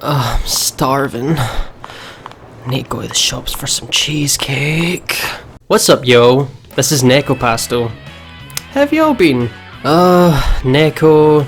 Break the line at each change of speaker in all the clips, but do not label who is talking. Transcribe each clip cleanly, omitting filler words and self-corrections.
I'm starving. Need to go to the shops for some cheesecake. What's up, yo? This is TheNekoPastel. How have y'all been? Neko.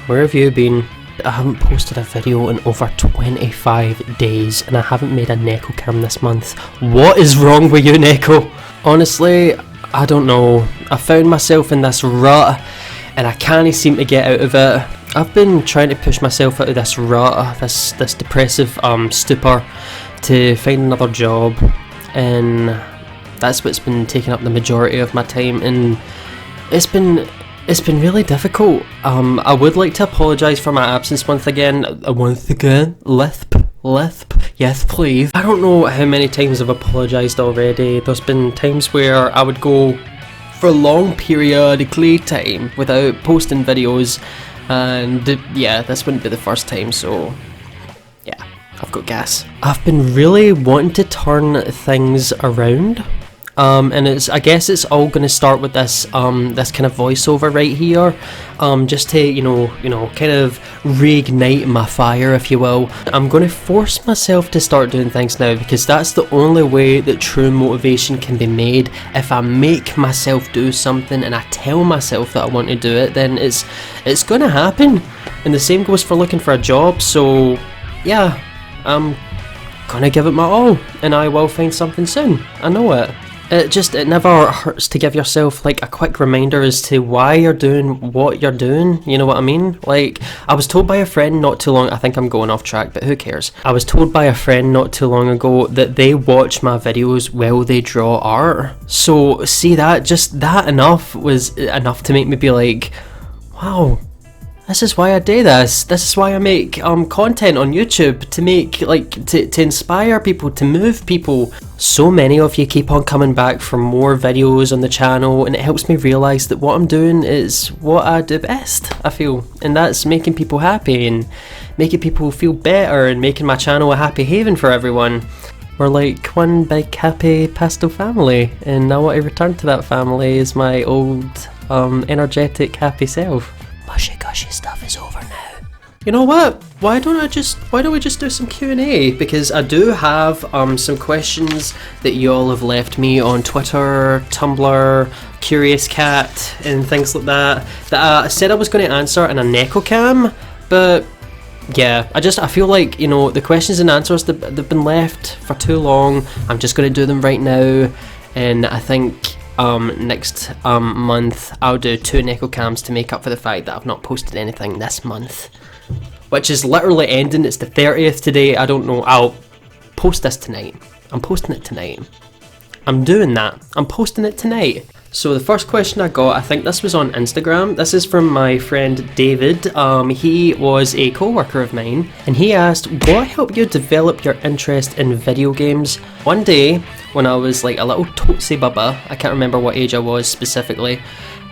Where have you been? I haven't posted a video in over 25 days and I haven't made a NekoCam this month. What is wrong with you, Neko? Honestly, I don't know. I found myself in this rut and I can't seem to get out of it. I've been trying to push myself out of this rut, this depressive stupor, to find another job, and that's what's been taking up the majority of my time, and it's been really difficult. I would like to apologise for my absence once again, lisp, yes please. I don't know how many times I've apologised already. There's been times where I would go for long periodically time without posting videos, and yeah, this wouldn't be the first time, so yeah, I've got gas. I've been really wanting to turn things around, and I guess it's all going to start with this this kind of voiceover right here, just to you know kind of reignite my fire, if you will. I'm going to force myself to start doing things now, because that's the only way that true motivation can be made. If I make myself do something and I tell myself that I want to do it, then it's going to happen. And the same goes for looking for a job. So yeah, I'm gonna give it my all, and I will find something soon. I know it. It never hurts to give yourself like a quick reminder as to why you're doing what you're doing, you know what I mean? Like, I was told by a friend not too long, I think I'm going off track, but who cares? I was told by a friend not too long ago that they watch my videos while they draw art. So, see that, just that was enough to make me be like, wow, this is why I do this. This is why I make content on YouTube, to make to inspire people, to move people. So many of you keep on coming back for more videos on the channel, and it helps me realise that what I'm doing is what I do best, I feel, and that's making people happy and making people feel better and making my channel a happy haven for everyone. We're like one big happy pastel family, and I want to return to that family as my old energetic happy self. Mushy gushy stuff is over now. You know what? Why don't we just do some Q&A? Because I do have some questions that y'all have left me on Twitter, Tumblr, Curious Cat, and things like that I said I was going to answer in a NekoCam, but yeah, I feel like, you know, the questions and answers, they've been left for too long. I'm just going to do them right now, and I think next month I'll do 2 NekoCams to make up for the fact that I've not posted anything this month, which is literally ending. It's the 30th today. I don't know, I'll post this tonight. I'm posting it tonight. I'm doing that. I'm posting it tonight. So the first question I got, I think this was on Instagram. This is from my friend David. He was a co-worker of mine, and he asked, what helped you develop your interest in video games? One day, when I was like a little tootsie bubba, I can't remember what age I was specifically,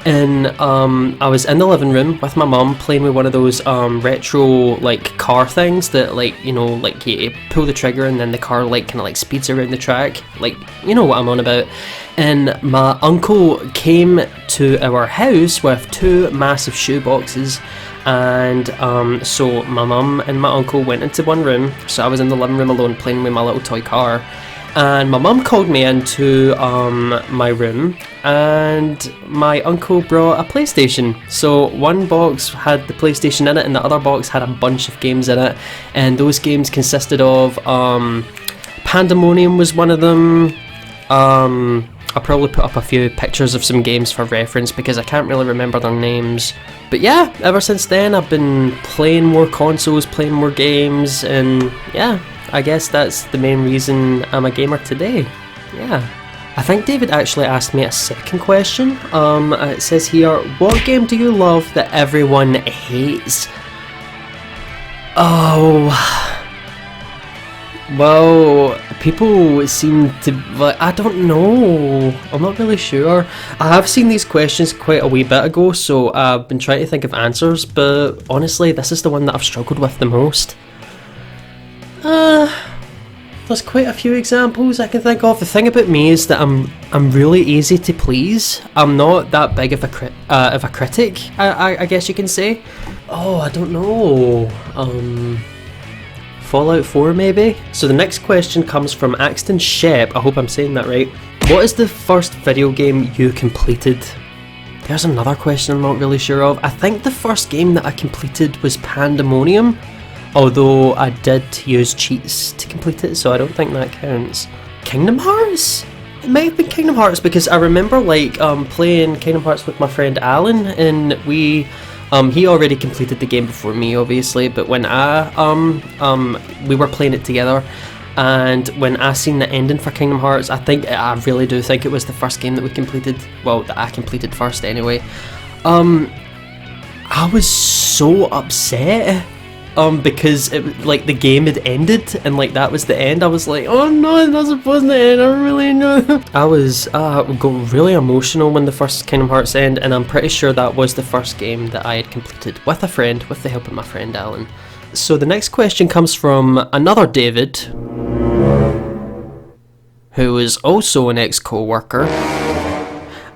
and I was in the living room with my mum playing with one of those retro like car things that, like, you know, like you pull the trigger and then the car like kind of like speeds around the track, like, you know what I'm on about. And my uncle came to our house with 2 massive shoe boxes, and so my mum and my uncle went into one room, so I was in the living room alone playing with my little toy car. And my mum called me into my room, and my uncle brought a PlayStation. So one box had the PlayStation in it, and the other box had a bunch of games in it. And those games consisted of Pandemonium was one of them. I'll probably put up a few pictures of some games for reference because I can't really remember their names. But yeah, ever since then I've been playing more consoles, playing more games, and yeah, I guess that's the main reason I'm a gamer today. Yeah. I think David actually asked me a second question. It says here, what game do you love that everyone hates? Oh, well, people seem to, like, I don't know, I'm not really sure. I have seen these questions quite a wee bit ago, so I've been trying to think of answers, but honestly, this is the one that I've struggled with the most. There's quite a few examples I can think of. The thing about me is that I'm really easy to please. I'm not that big of a critic, I guess you can say. Oh, I don't know. Fallout 4 maybe? So the next question comes from Axton Shep, I hope I'm saying that right. What is the first video game you completed? There's another question I'm not really sure of. I think the first game that I completed was Pandemonium, although I did use cheats to complete it, so I don't think that counts. Kingdom Hearts? It might have been Kingdom Hearts, because I remember like playing Kingdom Hearts with my friend Alan, and he already completed the game before me obviously, but when we were playing it together, and when I seen the ending for Kingdom Hearts, I really do think it was the first game that we completed, well, that I completed first anyway. I was so upset because like the game had ended and like that was the end. I was like, oh no, it's not supposed to end, I really know. I was got really emotional when the first Kingdom Hearts ended, and I'm pretty sure that was the first game that I had completed with a friend, with the help of my friend Alan. So the next question comes from another David, who is also an ex-co-worker,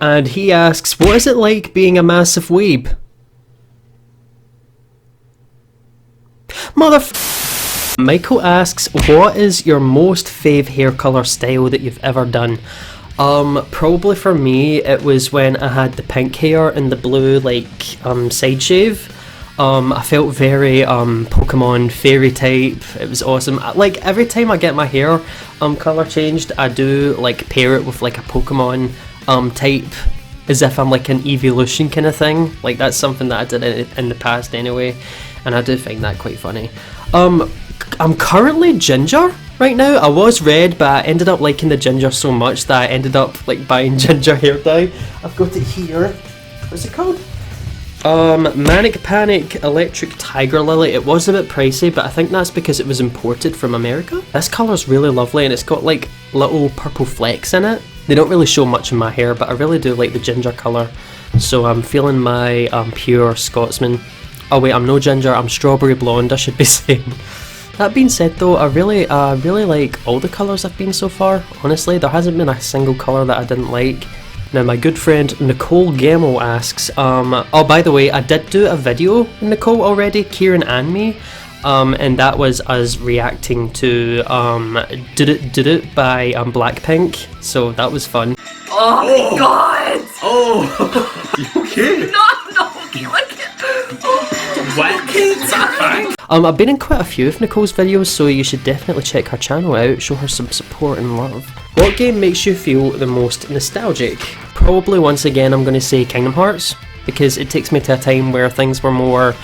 and he asks, what is it like being a massive weeb? Michael asks, what is your most fave hair colour style that you've ever done? Probably for me, it was when I had the pink hair and the blue like side shave. I felt very Pokemon fairy type. It was awesome. Like every time I get my hair colour changed, I do like pair it with like a Pokemon type, as if I'm like an evolution kind of thing. Like that's something that I did in the past anyway, and I do find that quite funny. I'm currently ginger right now. I was red, but I ended up liking the ginger so much that I ended up like buying ginger hair dye. I've got it here. What's it called? Manic Panic Electric Tiger Lily. It was a bit pricey, but I think that's because it was imported from America. This colour's really lovely, and it's got like little purple flecks in it. They don't really show much in my hair, but I really do like the ginger colour. So I'm feeling my pure Scotsman. Oh wait, I'm no ginger, I'm strawberry blonde, I should be saying. That being said though, I really like all the colours I've been so far. Honestly, there hasn't been a single colour that I didn't like. Now my good friend Nicole Gamel asks, oh by the way, I did do a video with Nicole already, Kieran and me, and that was us reacting to Did It by BLACKPINK, so that was fun.
Oh my god!
Oh, you okay?
No, like what?
I've been in quite a few of Nicole's videos, so you should definitely check her channel out, show her some support and love. What game makes you feel the most nostalgic? Probably once again I'm going to say Kingdom Hearts, because it takes me to a time where things were more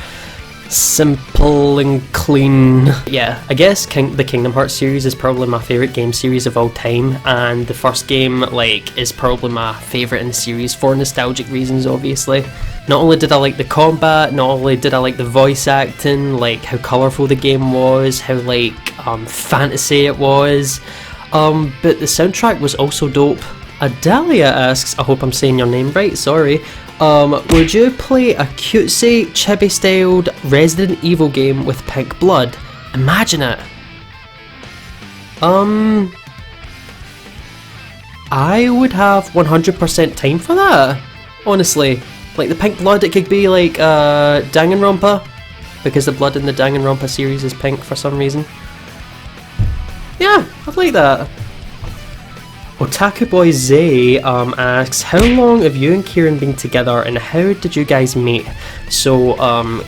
simple and clean. Yeah, I guess the Kingdom Hearts series is probably my favourite game series of all time, and the first game like is probably my favourite in the series for nostalgic reasons obviously. Not only did I like the combat, not only did I like the voice acting, like how colourful the game was, how like fantasy it was, but the soundtrack was also dope. Adalia asks, I hope I'm saying your name right, sorry, would you play a cutesy, chibi-styled Resident Evil game with pink blood? Imagine it! I would have 100% time for that, honestly. Like the pink blood, it could be like Danganronpa, because the blood in the Danganronpa series is pink for some reason. Yeah, I'd like that. Otaku Boy Zay asks, how long have you and Kieran been together and how did you guys meet? So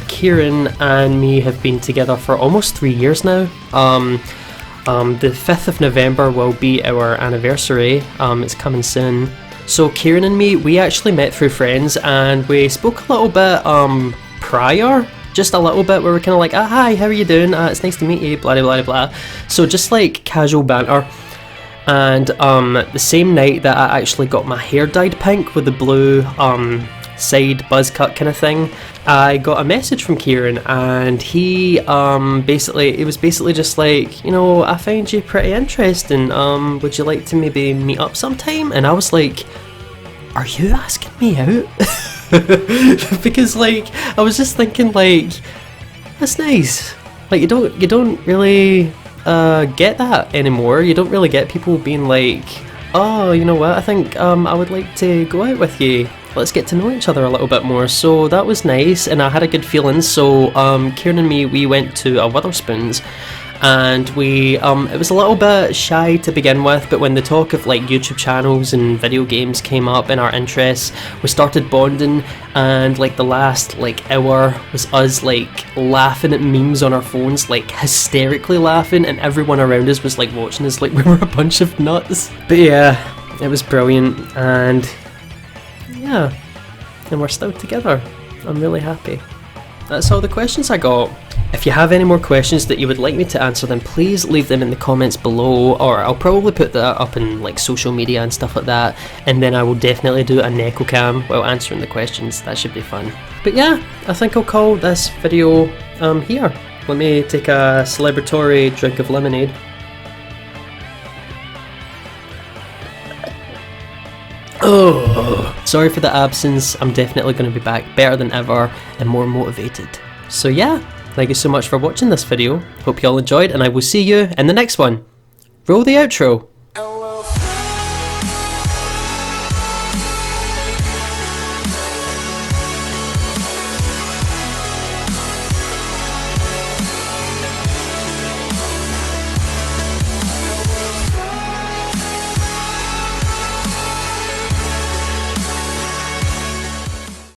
Kieran and me have been together for almost 3 years now. The 5th of November will be our anniversary, it's coming soon. So Kieran and me, we actually met through friends and we spoke a little bit prior, just a little bit, where we're kind of like, hi, how are you doing? It's nice to meet you, blah blah blah. So just like casual banter. And the same night that I actually got my hair dyed pink with the blue side buzz cut kind of thing, I got a message from Kieran, and he was basically just like, you know, I find you pretty interesting, would you like to maybe meet up sometime? And I was like, are you asking me out? Because like I was just thinking like, that's nice, like you don't really get that anymore. You don't really get people being like, oh, you know what, I think I would like to go out with you, let's get to know each other a little bit more. So that was nice and I had a good feeling. So Kieran and me, we went to a Witherspoons and we it was a little bit shy to begin with, but when the talk of like YouTube channels and video games came up in our interests, we started bonding, and like the last like hour was us like laughing at memes on our phones, like hysterically laughing, and everyone around us was like watching us like we were a bunch of nuts. But yeah, it was brilliant, and yeah, and we're still together. I'm really happy. That's all the questions I got. If you have any more questions that you would like me to answer, then please leave them in the comments below, or I'll probably put that up in like social media and stuff like that, and then I will definitely do a Neko cam while answering the questions. That should be fun. But yeah, I think I'll call this video here. Let me take a celebratory drink of lemonade. Oh, sorry for the absence. I'm definitely going to be back better than ever and more motivated. So yeah, thank you so much for watching this video. Hope you all enjoyed, and I will see you in the next one. Roll the outro.